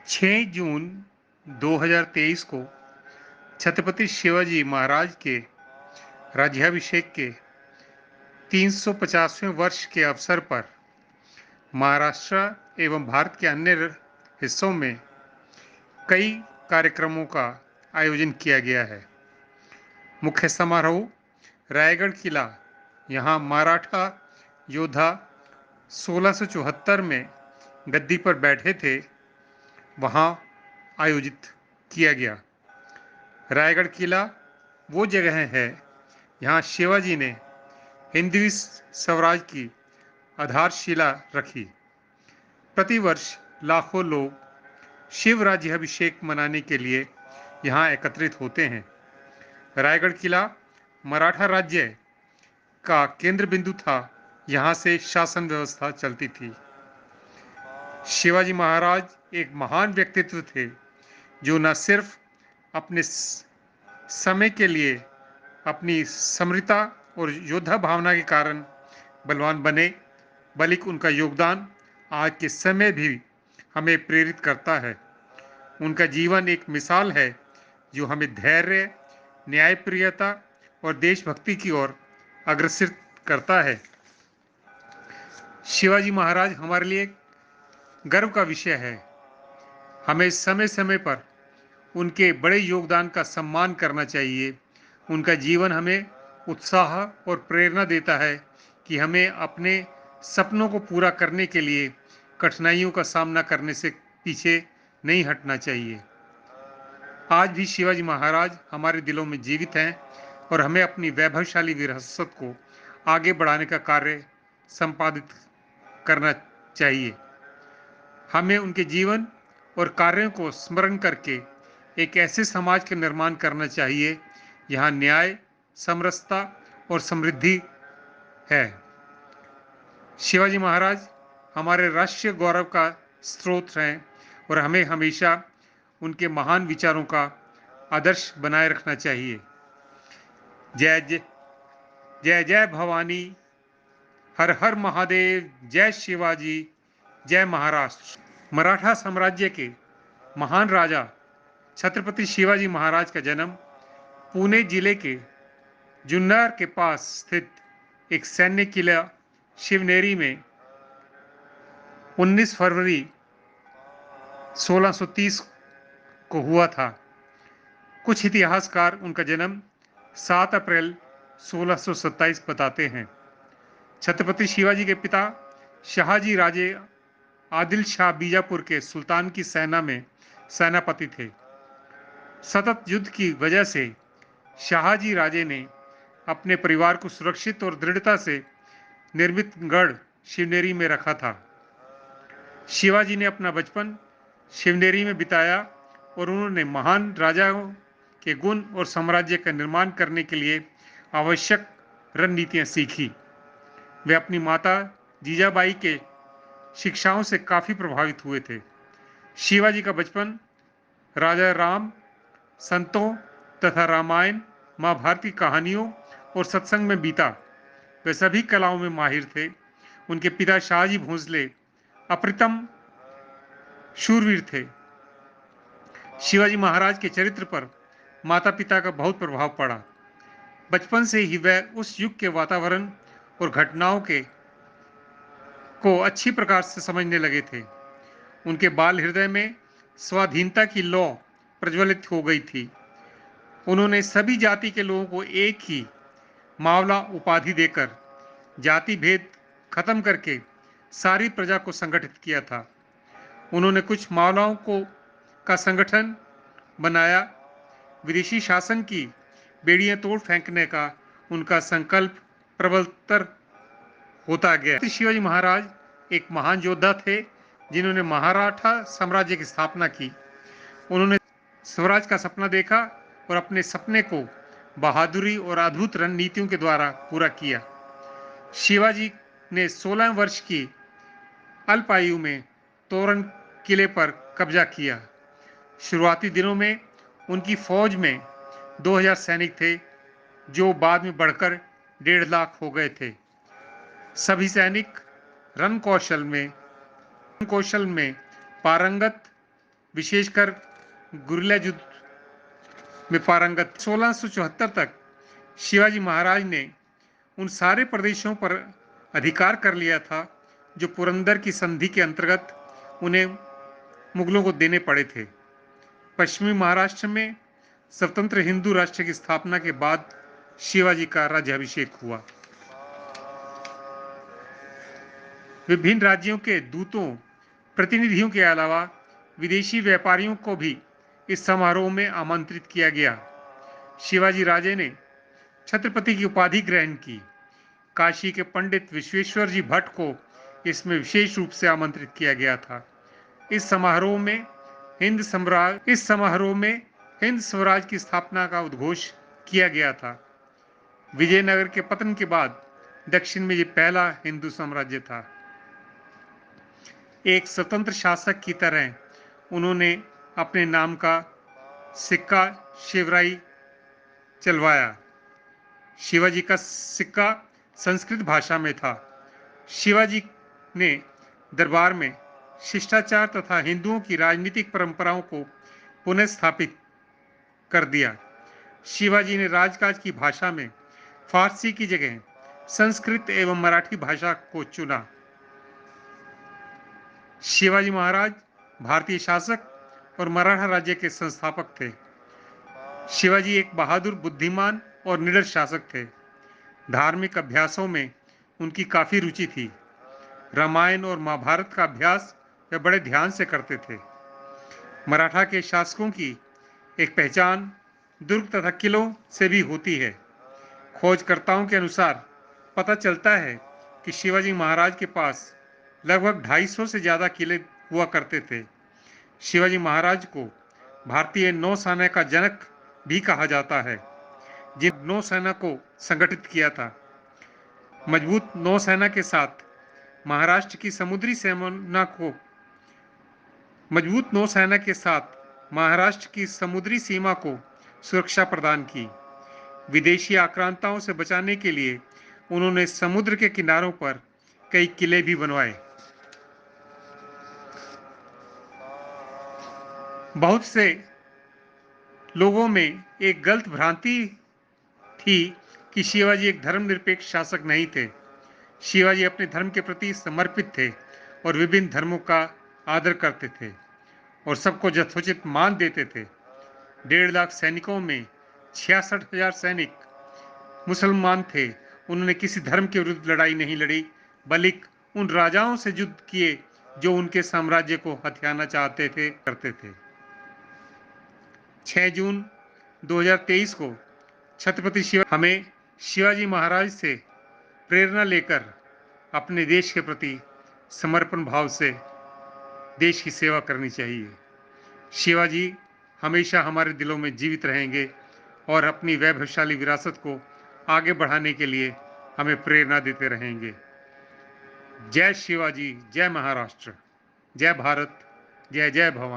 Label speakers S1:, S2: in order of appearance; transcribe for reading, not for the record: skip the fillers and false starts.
S1: 6 जून 2023 को छत्रपति शिवाजी महाराज के राज्याभिषेक के 350वें वर्ष के अवसर पर महाराष्ट्र एवं भारत के अन्य हिस्सों में कई कार्यक्रमों का आयोजन किया गया है। मुख्य समारोह रायगढ़ किला, यहाँ मराठा योद्धा 1674 में गद्दी पर बैठे थे, वहाँ आयोजित किया गया। रायगढ़ किला वो जगह है यहाँ शिवाजी ने हिंदवी स्वराज की आधारशिला रखी। प्रतिवर्ष लाखों लोग शिव राज्याभिषेक मनाने के लिए यहाँ एकत्रित होते हैं। रायगढ़ किला मराठा राज्य का केंद्र बिंदु था, यहाँ से शासन व्यवस्था चलती थी। शिवाजी महाराज एक महान व्यक्तित्व थे जो न सिर्फ अपने समय के लिए अपनी समृद्धता और योद्धा भावना के कारण बलवान बने, बल्कि उनका योगदान आज के समय भी हमें प्रेरित करता है। उनका जीवन एक मिसाल है जो हमें धैर्य, न्यायप्रियता और देशभक्ति की ओर अग्रसर करता है। शिवाजी महाराज हमारे लिए गर्व का विषय है। हमें समय समय पर उनके बड़े योगदान का सम्मान करना चाहिए। उनका जीवन हमें उत्साह और प्रेरणा देता है कि हमें अपने सपनों को पूरा करने के लिए कठिनाइयों का सामना करने से पीछे नहीं हटना चाहिए। आज भी शिवाजी महाराज हमारे दिलों में जीवित हैं और हमें अपनी वैभवशाली विरासत को आगे बढ़ाने का कार्य संपादित करना चाहिए। हमें उनके जीवन और कार्यों को स्मरण करके एक ऐसे समाज का निर्माण करना चाहिए यहाँ न्याय, समरसता और समृद्धि है। शिवाजी महाराज हमारे राष्ट्रीय गौरव का स्रोत हैं और हमें हमेशा उनके महान विचारों का आदर्श बनाए रखना चाहिए। जय जय जय जय भवानी, हर हर महादेव, जय शिवाजी, जय महाराष्ट्र। मराठा साम्राज्य के महान राजा छत्रपति शिवाजी महाराज का जन्म पुणे जिले के जुन्नर के पास स्थित एक सैन्य किला शिवनेरी में 19 फरवरी 1630 को हुआ था। कुछ इतिहासकार उनका जन्म 7 अप्रैल 1627 बताते हैं। छत्रपति शिवाजी के पिता शाहजी राजे आदिल शाह बीजापुर के सुल्तान की सेना में सेनापति थे। सतत युद्ध की वजह से शाहजी राजे ने अपने परिवार को सुरक्षित और दृढ़ता से निर्मित गढ़ शिवनेरी में रखा था। शिवाजी ने अपना बचपन शिवनेरी में बिताया और उन्होंने महान राजाओं के गुण और साम्राज्य का निर्माण करने के लिए आवश्यक रणनीतियां सीखी। वे अपनी माता जीजाबाई के शिक्षाओं से काफी प्रभावित हुए थे। शिवाजी का बचपन राजा राम, संतों तथा रामायण, महाभारत की कहानियों और सत्संग में बीता। वे सभी कलाओं में माहिर थे। उनके पिता शाहजी भोंसले अप्रतिम शूरवीर थे। शिवाजी महाराज के चरित्र पर माता पिता का बहुत प्रभाव पड़ा। बचपन से ही वह उस युग के वातावरण और घटनाओं को अच्छी प्रकार से समझने लगे थे। उनके बाल हृदय में स्वाधीनता की लौ प्रज्वलित हो गई थी। उन्होंने सभी जाति के लोगों को एक ही मावला उपाधि देकर जाति भेद खत्म करके सारी प्रजा को संगठित किया था। उन्होंने कुछ मावलाओं का संगठन बनाया। विदेशी शासन की बेड़ियां तोड़ फेंकने का उनका संकल्प प्रबलतर होता गया। शिवाजी महाराज एक महान योद्धा थे जिन्होंने मराठा साम्राज्य की स्थापना की। उन्होंने स्वराज का सपना देखा और अपने सपने को बहादुरी और अद्भुत रणनीतियों के द्वारा पूरा किया। शिवाजी ने 16 वर्ष की अल्प आयु में तोरण किले पर कब्जा किया। शुरुआती दिनों में उनकी फौज में 2000 सैनिक थे, जो बाद में बढ़कर 1.5 लाख हो गए थे। सभी सैनिक रण कौशल में पारंगत विशेषकर गुरिल्ला युद्ध में पारंगत। 1674 तक शिवाजी महाराज ने उन सारे प्रदेशों पर अधिकार कर लिया था जो पुरंदर की संधि के अंतर्गत उन्हें मुगलों को देने पड़े थे। पश्चिमी महाराष्ट्र में स्वतंत्र हिंदू राष्ट्र की स्थापना के बाद शिवाजी का राज्याभिषेक हुआ। विभिन्न राज्यों के दूतों, प्रतिनिधियों के अलावा विदेशी व्यापारियों को भी इस समारोह में आमंत्रित किया गया। शिवाजी राजे ने छत्रपति की उपाधि ग्रहण की। काशी के पंडित विश्वेश्वर जी भट्ट को इसमें विशेष रूप से आमंत्रित किया गया था। इस समारोह में हिंद स्वराज की स्थापना का उद्घोष किया गया था। विजयनगर के पतन के बाद दक्षिण में यह पहला हिंदू साम्राज्य था। एक स्वतंत्र शासक की तरह उन्होंने अपने नाम का सिक्का शिवराई चलवाया। शिवाजी का सिक्का संस्कृत भाषा में था। शिवाजी ने दरबार में शिष्टाचार तथा हिंदुओं की राजनीतिक परंपराओं को पुनः स्थापित कर दिया। शिवाजी ने राजकाज की भाषा में फारसी की जगह संस्कृत एवं मराठी भाषा को चुना। शिवाजी महाराज भारतीय शासक और मराठा राज्य के संस्थापक थे। शिवाजी एक बहादुर, बुद्धिमान और निडर शासक थे। धार्मिक अभ्यासों में उनकी काफी रुचि थी। रामायण और महाभारत का अभ्यास वे बड़े ध्यान से करते थे। मराठा के शासकों की एक पहचान दुर्ग तथा किलों से भी होती है। खोजकर्ताओं के अनुसार पता चलता है कि शिवाजी महाराज के पास लगभग 250 से ज्यादा किले हुआ करते थे। शिवाजी महाराज को भारतीय नौसेना का जनक भी कहा जाता है, जिन नौसेना को संगठित किया था। मजबूत नौसेना के साथ महाराष्ट्र की समुद्री सीमा को सुरक्षा प्रदान की। विदेशी आक्रांताओं से बचाने के लिए उन्होंने समुद्र के किनारों पर कई किले भी बनवाए। बहुत से लोगों में एक गलत भ्रांति थी कि शिवाजी एक धर्मनिरपेक्ष शासक नहीं थे। शिवाजी अपने धर्म के प्रति समर्पित थे और विभिन्न धर्मों का आदर करते थे और सबको यथोचित मान देते थे। 1.5 लाख सैनिकों में 66,000 सैनिक मुसलमान थे। उन्होंने किसी धर्म के विरुद्ध लड़ाई नहीं लड़ी, बल्कि उन राजाओं से युद्ध किए जो उनके साम्राज्य को हथियाना चाहते थे करते थे। 6 जून 2023 को हमें शिवाजी महाराज से प्रेरणा लेकर अपने देश के प्रति समर्पण भाव से देश की सेवा करनी चाहिए। शिवाजी हमेशा हमारे दिलों में जीवित रहेंगे और अपनी वैभवशाली विरासत को आगे बढ़ाने के लिए हमें प्रेरणा देते रहेंगे। जय शिवाजी, जय महाराष्ट्र, जय भारत, जय जय भवानी।